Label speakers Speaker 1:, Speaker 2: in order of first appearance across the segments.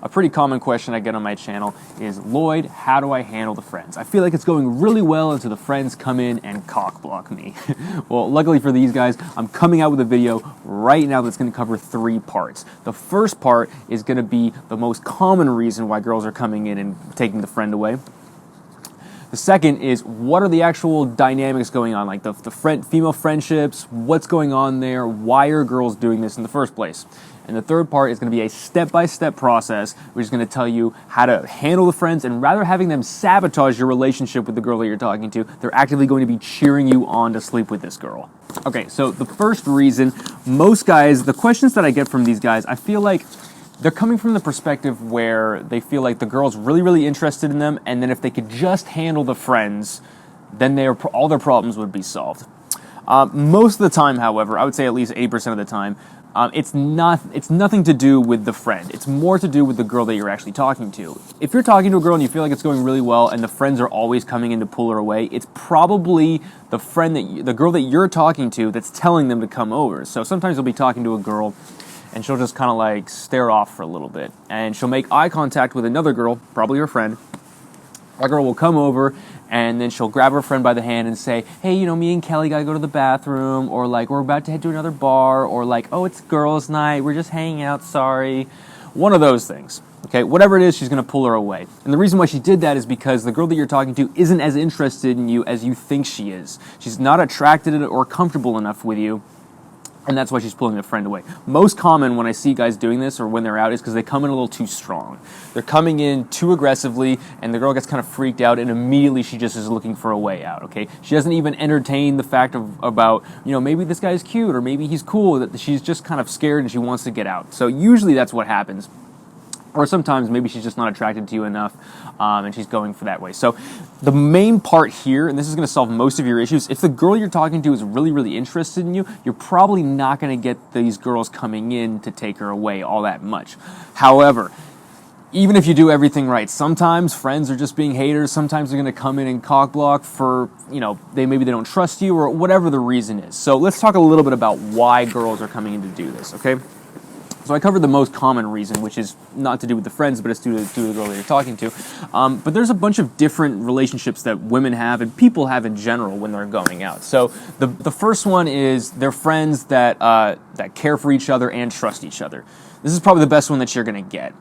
Speaker 1: a pretty common question I get on my channel is, Lloyd, how do I handle the friends? I feel like it's going really well until the friends come in and cockblock me. Well, luckily for these guys, I'm coming out with a video right now that's going to cover 3 parts. The first part is going to be the most common reason why girls are coming in and taking the friend away. The second is, what are the actual dynamics going on, like the female friendships, what's going on there, why are girls doing this in the first place? And the third part is going to be a step-by-step process, which is going to tell you how to handle the friends, and rather having them sabotage your relationship with the girl that you're talking to, they're actively going to be cheering you on to sleep with this girl. Okay, so the first reason, most guys, the questions that I get from these guys, I feel like they're coming from the perspective where they feel like the girl's really, really interested in them, and then if they could just handle the friends, then all their problems would be solved. Most of the time, however, I would say at least 80% of the time, it's nothing to do with the friend. It's more to do with the girl that you're actually talking to. If you're talking to a girl and you feel like it's going really well and the friends are always coming in to pull her away, it's probably the girl that you're talking to that's telling them to come over. So sometimes you'll be talking to a girl and she'll just kind of like stare off for a little bit. And she'll make eye contact with another girl, probably her friend. That girl will come over and then she'll grab her friend by the hand and say, hey, you know, me and Kelly gotta go to the bathroom, or like, we're about to head to another bar, or like, oh, it's girls' night, we're just hanging out, sorry. One of those things. Okay, whatever it is, she's gonna pull her away. And the reason why she did that is because the girl that you're talking to isn't as interested in you as you think she is. She's not attracted or comfortable enough with you. And that's why she's pulling the friend away. Most common when I see guys doing this or when they're out is because they come in a little too strong. They're coming in too aggressively and the girl gets kind of freaked out and immediately she just is looking for a way out, okay? She doesn't even entertain the fact about, you know, maybe this guy's cute or maybe he's cool, that she's just kind of scared and she wants to get out. So usually that's what happens. Or sometimes maybe she's just not attracted to you enough and she's going for that way. So the main part here, and this is going to solve most of your issues, if the girl you're talking to is really, really interested in you, you're probably not going to get these girls coming in to take her away all that much. However, even if you do everything right, sometimes friends are just being haters. Sometimes they're going to come in and cockblock for, you know, maybe they don't trust you or whatever the reason is. So let's talk a little bit about why girls are coming in to do this, okay? So I covered the most common reason, which is not to do with the friends, but it's due to the girl that you're talking to. But there's a bunch of different relationships that women have and people have in general when they're going out. So the first one is they're friends that care for each other and trust each other. This is probably the best one that you're going to get.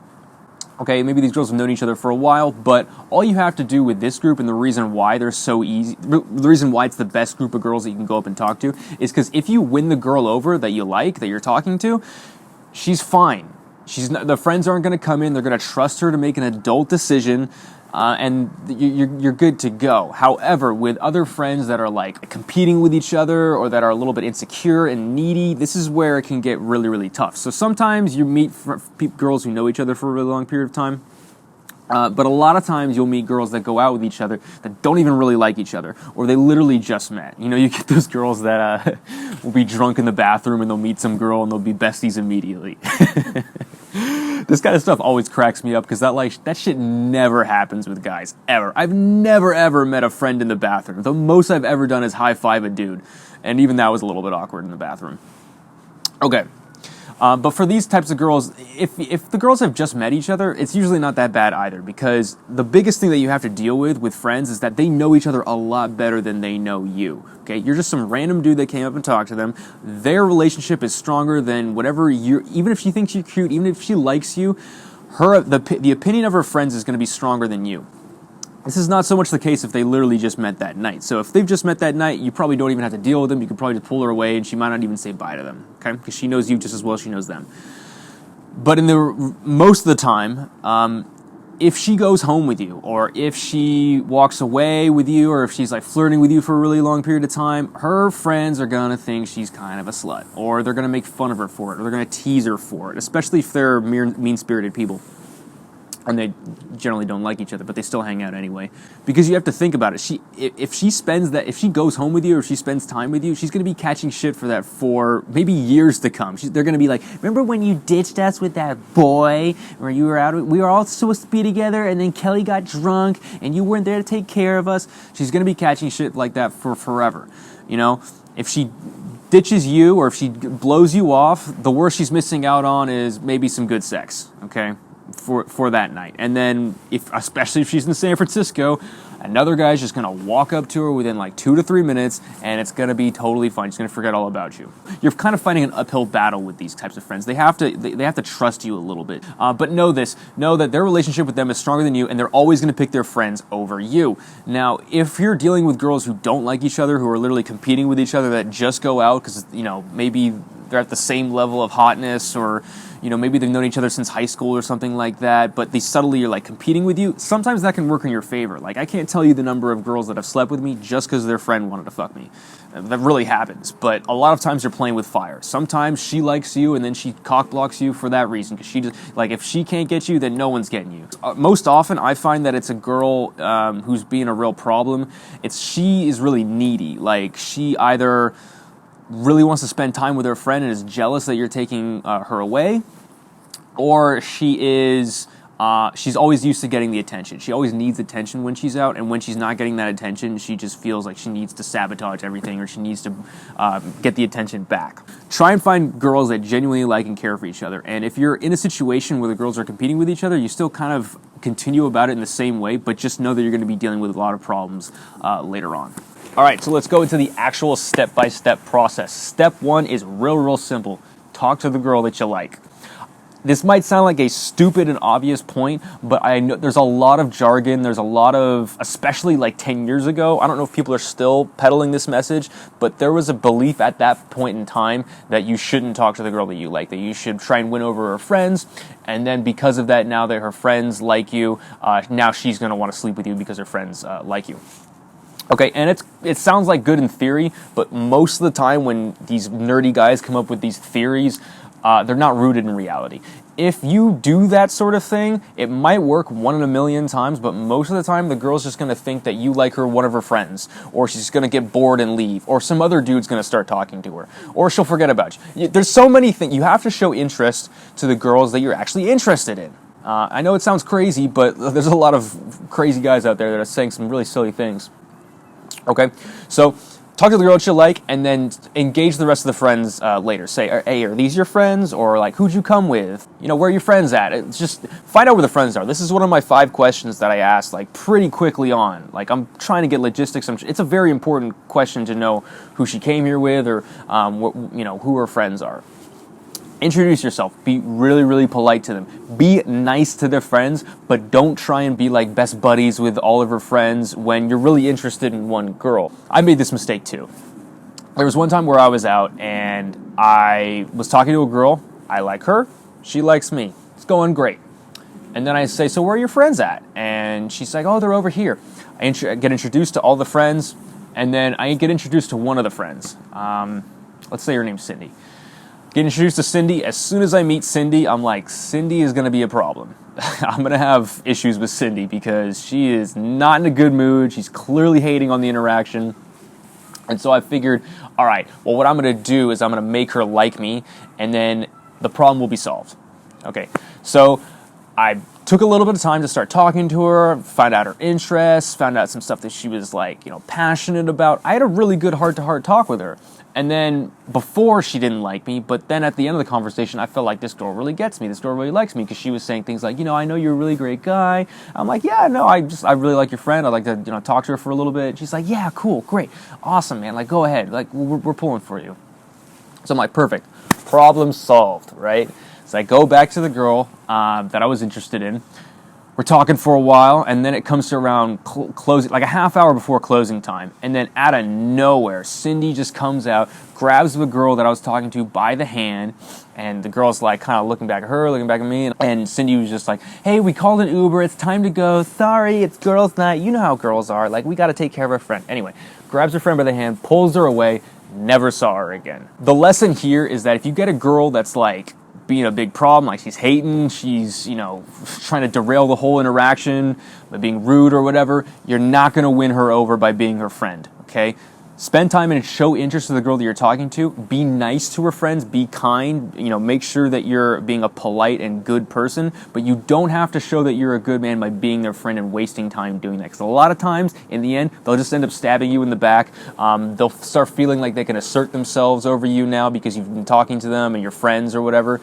Speaker 1: Okay, maybe these girls have known each other for a while, but all you have to do with this group, and the reason why they're so easy, the reason why it's the best group of girls that you can go up and talk to, is because if you win the girl over that you like, that you're talking to, she's fine. The friends aren't going to come in. They're going to trust her to make an adult decision, and you're good to go. However, with other friends that are like competing with each other or that are a little bit insecure and needy, this is where it can get really, really tough. So sometimes you meet girls who know each other for a really long period of time. But a lot of times you'll meet girls that go out with each other that don't even really like each other, or they literally just met. You know, you get those girls that will be drunk in the bathroom and they'll meet some girl and they'll be besties immediately. This kind of stuff always cracks me up because that shit never happens with guys, ever. I've never, ever met a friend in the bathroom. The most I've ever done is high-five a dude, and even that was a little bit awkward in the bathroom. Okay. But for these types of girls, if the girls have just met each other, it's usually not that bad either, because the biggest thing that you have to deal with friends is that they know each other a lot better than they know you. Okay, you're just some random dude that came up and talked to them. Their relationship is stronger than whatever even if she thinks you're cute, even if she likes you, the opinion of her friends is going to be stronger than you. This is not so much the case if they literally just met that night. So if they've just met that night, you probably don't even have to deal with them. You could probably just pull her away and she might not even say bye to them, okay? Because she knows you just as well as she knows them. But most of the time, if she goes home with you, or if she walks away with you, or if she's like flirting with you for a really long period of time, her friends are gonna think she's kind of a slut, or they're gonna make fun of her for it, or they're gonna tease her for it, especially if they're mean-spirited people. And they generally don't like each other, but they still hang out anyway. Because you have to think about it. If she goes home with you or if she spends time with you, she's going to be catching shit for that for maybe years to come. They're going to be like, remember when you ditched us with that boy? Where you were out, we were all supposed to be together and then Kelly got drunk and you weren't there to take care of us. She's going to be catching shit like that for forever. You know, if she ditches you or if she blows you off, the worst she's missing out on is maybe some good sex, okay? for that night. And then, especially if she's in San Francisco, another guy's just gonna walk up to her within like 2 to 3 minutes, and it's gonna be totally fine. She's gonna forget all about you. You're kind of fighting an uphill battle with these types of friends. They have to trust you a little bit. But know that their relationship with them is stronger than you, and they're always gonna pick their friends over you. Now, if you're dealing with girls who don't like each other, who are literally competing with each other, that just go out because maybe they're at the same level of hotness, or maybe they've known each other since high school or something like that, but they subtly are like competing with you, sometimes that can work in your favor. Like, I can't tell you the number of girls that have slept with me just because their friend wanted to fuck me. That really happens, but a lot of times they're playing with fire. Sometimes she likes you and then she cockblocks you for that reason, because she just, like, if she can't get you, then no one's getting you. Most often I find that it's a girl who's being a real problem. She is really needy. Like, she either really wants to spend time with her friend and is jealous that you're taking her away, or she's always used to getting the attention. She always needs attention when she's out, and when she's not getting that attention, she just feels like she needs to sabotage everything, or she needs to get the attention back. Try and find girls that genuinely like and care for each other. And if you're in a situation where the girls are competing with each other, you still kind of continue about it in the same way, but just know that you're going to be dealing with a lot of problems later on. All right, so let's go into the actual step-by-step process. Step 1 is real simple. Talk to the girl that you like. This might sound like a stupid and obvious point, but I know there's a lot of jargon. There's a lot of, especially like 10 years ago, I don't know if people are still peddling this message, but there was a belief at that point in time that you shouldn't talk to the girl that you like, that you should try and win over her friends, and then because of that, now that her friends like you, now she's going to want to sleep with you because her friends like you. Okay, and it sounds like good in theory, but most of the time when these nerdy guys come up with these theories, they're not rooted in reality. If you do that sort of thing, it might work 1 in a million times, but most of the time the girl's just going to think that you like one of her friends, or she's going to get bored and leave, or some other dude's going to start talking to her, or she'll forget about you. There's so many things. You have to show interest to the girls that you're actually interested in. I know it sounds crazy, but there's a lot of crazy guys out there that are saying some really silly things. Okay, so talk to the girl that you like, and then engage the rest of the friends later. Say, hey, are these your friends? Or like, who'd you come with? Where are your friends at? It's just find out where the friends are. This is one of my 5 questions that I ask like pretty quickly on. Like, I'm trying to get logistics. It's a very important question to know who she came here with, or who her friends are. Introduce yourself. Be really polite to them. Be nice to their friends, but don't try and be like best buddies with all of her friends when you're really interested in one girl. I made this mistake too. There was one time where I was out and I was talking to a girl. I like her. She likes me. It's going great. And then I say, so where are your friends at? And she's like, oh, they're over here. I get introduced to all the friends, and then I get introduced to one of the friends. Let's say her name's Cindy. Get introduced to Cindy. As soon as I meet Cindy, I'm like, Cindy is going to be a problem. I'm going to have issues with Cindy because she is not in a good mood. She's clearly hating on the interaction. And so I figured, all right, well, what I'm going to do is I'm going to make her like me, and then the problem will be solved. Okay, so I took a little bit of time to start talking to her, find out her interests, found out some stuff that she was like, passionate about. I had a really good heart-to-heart talk with her. And then before, she didn't like me, but then at the end of the conversation, I felt like this girl really gets me. This girl really likes me, because she was saying things like, I know you're a really great guy. I'm like, yeah, no, I really like your friend. I'd like to, talk to her for a little bit. She's like, yeah, cool, great, awesome, man. Like, go ahead. Like, we're pulling for you. So I'm like, perfect. Problem solved, right? So I go back to the girl that I was interested in. We're talking for a while, and then it comes to around closing, like a half hour before closing time. And then out of nowhere, Cindy just comes out, grabs the girl that I was talking to by the hand, and the girl's like kind of looking back at her, looking back at me, and Cindy was just like, hey, we called an Uber, it's time to go, sorry, it's girls' night, you know how girls are, like, we got to take care of our friend. Anyway, grabs her friend by the hand, pulls her away, never saw her again. The lesson here is that if you get a girl that's like being a big problem, like she's hating, she's, trying to derail the whole interaction by being rude or whatever, you're not going to win her over by being her friend, okay? Spend time and show interest to the girl that you're talking to. Be nice to her friends. Be kind. Make sure that you're being a polite and good person. But you don't have to show that you're a good man by being their friend and wasting time doing that. Because a lot of times, in the end, they'll just end up stabbing you in the back. They'll start feeling like they can assert themselves over you now because you've been talking to them and your friends or whatever.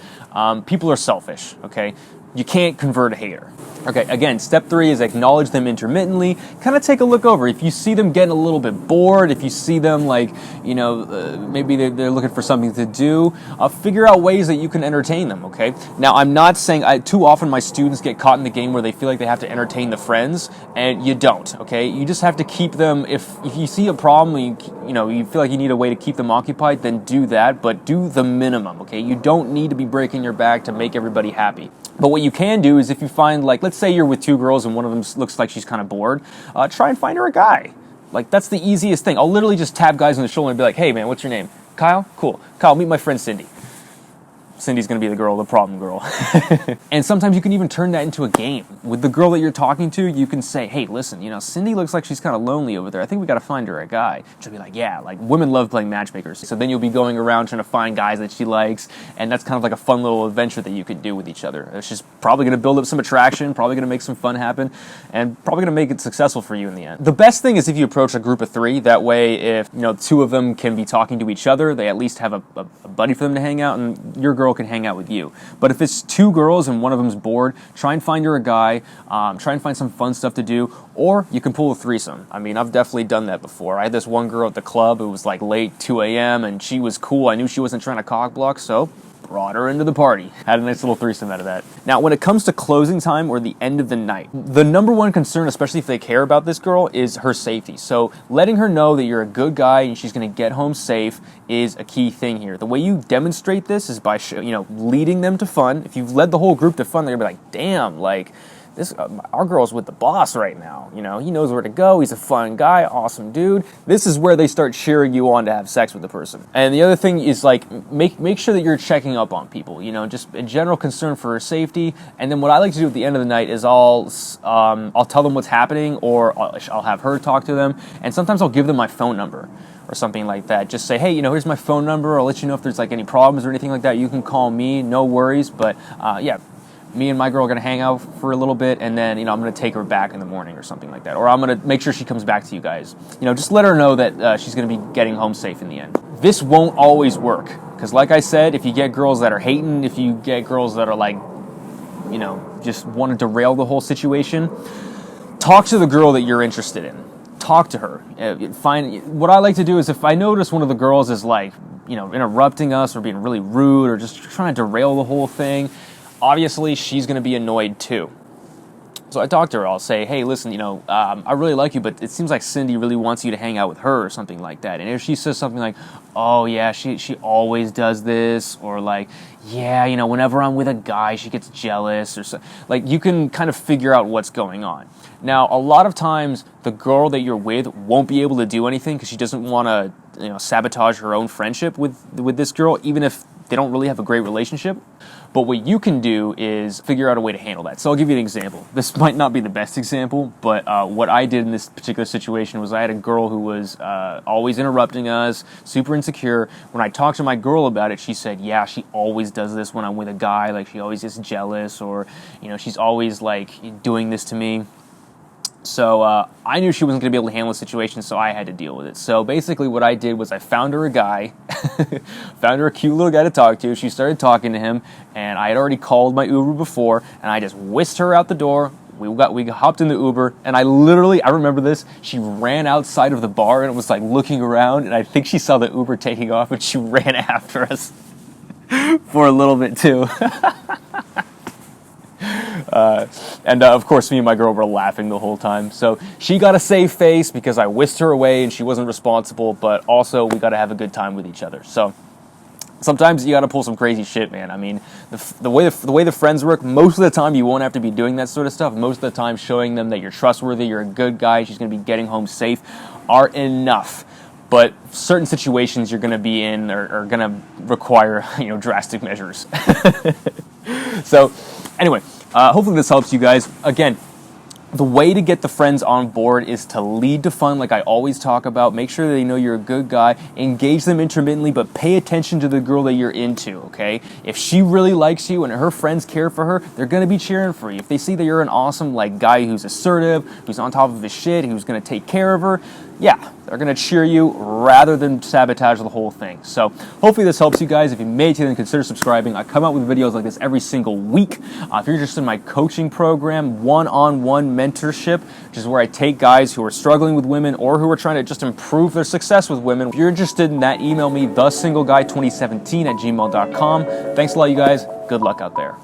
Speaker 1: People are selfish, okay? you can't convert a hater. Okay, again, step 3 is acknowledge them intermittently. Kind of take a look over. If you see them getting a little bit bored, if you see them like, maybe they're looking for something to do, figure out ways that you can entertain them, okay? Now, I'm not saying, too often my students get caught in the game where they feel like they have to entertain the friends, and you don't, okay? You just have to keep them, if you see a problem, you feel like you need a way to keep them occupied, then do that, but do the minimum, okay? You don't need to be breaking your back to make everybody happy. But what you can do is if you find, like, let's say you're with 2 girls and one of them looks like she's kind of bored, try and find her a guy. Like, that's the easiest thing. I'll literally just tap guys on the shoulder and be like, hey, man, what's your name? Kyle? Cool. Kyle, meet my friend Cindy. Cindy's going to be the girl, the problem girl. And sometimes you can even turn that into a game. With the girl that you're talking to, you can say, hey, listen, Cindy looks like she's kind of lonely over there. I think we got to find her a guy. She'll be like, yeah, like women love playing matchmakers. So then you'll be going around trying to find guys that she likes. And that's kind of like a fun little adventure that you could do with each other. It's just probably going to build up some attraction, probably going to make some fun happen, and probably going to make it successful for you in the end. The best thing is if you approach a group of 3. That way, if 2 of them can be talking to each other, they at least have a buddy for them to hang out, and your girl can hang out with you. But if it's 2 girls and one of them's bored, try and find her a guy, try and find some fun stuff to do, or you can pull a threesome. I mean, I've definitely done that before. I had this one girl at the club, it was like late 2 a.m., and she was cool. I knew she wasn't trying to cock block, so brought her into the party. Had a nice little threesome out of that. Now, when it comes to closing time or the end of the night, the number one concern, especially if they care about this girl, is her safety. So letting her know that you're a good guy and she's going to get home safe is a key thing here. The way you demonstrate this is by leading them to fun. If you've led the whole group to fun, they're going to be like, damn, like, our girl's with the boss right now. He knows where to go. He's a fun guy, awesome dude. This is where they start cheering you on to have sex with the person. And the other thing is, like, make sure that you're checking up on people. Just a general concern for safety. And then what I like to do at the end of the night is I'll tell them what's happening, or I'll have her talk to them. And sometimes I'll give them my phone number or something like that. Just say, hey, here's my phone number. I'll let you know if there's like any problems or anything like that. You can call me, no worries. But yeah. Me and my girl are going to hang out for a little bit, and then, I'm going to take her back in the morning or something like that. Or I'm going to make sure she comes back to you guys. Just let her know that she's going to be getting home safe in the end. This won't always work. Because like I said, if you get girls that are hating, if you get girls that are like, just want to derail the whole situation, talk to the girl that you're interested in. Talk to her. What I like to do is if I notice one of the girls is like, interrupting us or being really rude or just trying to derail the whole thing, obviously, she's going to be annoyed too. So I talk to her. I'll say, hey, listen, I really like you, but it seems like Cindy really wants you to hang out with her or something like that. And if she says something like, oh, yeah, she always does this, or like, yeah, whenever I'm with a guy, she gets jealous, or so, like, you can kind of figure out what's going on. Now, a lot of times, the girl that you're with won't be able to do anything because she doesn't want to, sabotage her own friendship with this girl, even if they don't really have a great relationship. But what you can do is figure out a way to handle that. So I'll give you an example. This might not be the best example, but what I did in this particular situation was I had a girl who was always interrupting us, super insecure. When I talked to my girl about it, she said, yeah, she always does this when I'm with a guy. Like, she always gets jealous, or, she's always, like, doing this to me. So I knew she wasn't going to be able to handle the situation, so I had to deal with it. So basically what I did was I found her a guy, found her a cute little guy to talk to. She started talking to him, and I had already called my Uber before, and I just whisked her out the door. We hopped in the Uber, and I remember this, she ran outside of the bar and was like looking around, and I think she saw the Uber taking off, and she ran after us for a little bit too. And of course, me and my girl were laughing the whole time. So she got a safe face because I whisked her away and she wasn't responsible, but also we got to have a good time with each other. So sometimes you got to pull some crazy shit, man. I mean, the way the friends work, most of the time you won't have to be doing that sort of stuff. Most of the time showing them that you're trustworthy, you're a good guy, she's going to be getting home safe are enough. But certain situations you're going to be in are going to require, drastic measures. So anyway, hopefully this helps you guys. Again, the way to get the friends on board is to lead to fun, like I always talk about. Make sure they know you're a good guy. Engage them intermittently, but pay attention to the girl that you're into, okay? If she really likes you and her friends care for her, they're going to be cheering for you. If they see that you're an awesome guy who's assertive, who's on top of his shit, who's going to take care of her, yeah, They're going to cheer you rather than sabotage the whole thing. So hopefully this helps you guys. If you made it to the end, consider subscribing. I come out with videos like this every single week. If you're interested in my coaching program, one-on-one mentorship, which is where I take guys who are struggling with women or who are trying to just improve their success with women. If you're interested in that, email me, TheSingleGuy2017 @gmail.com. Thanks a lot, you guys. Good luck out there.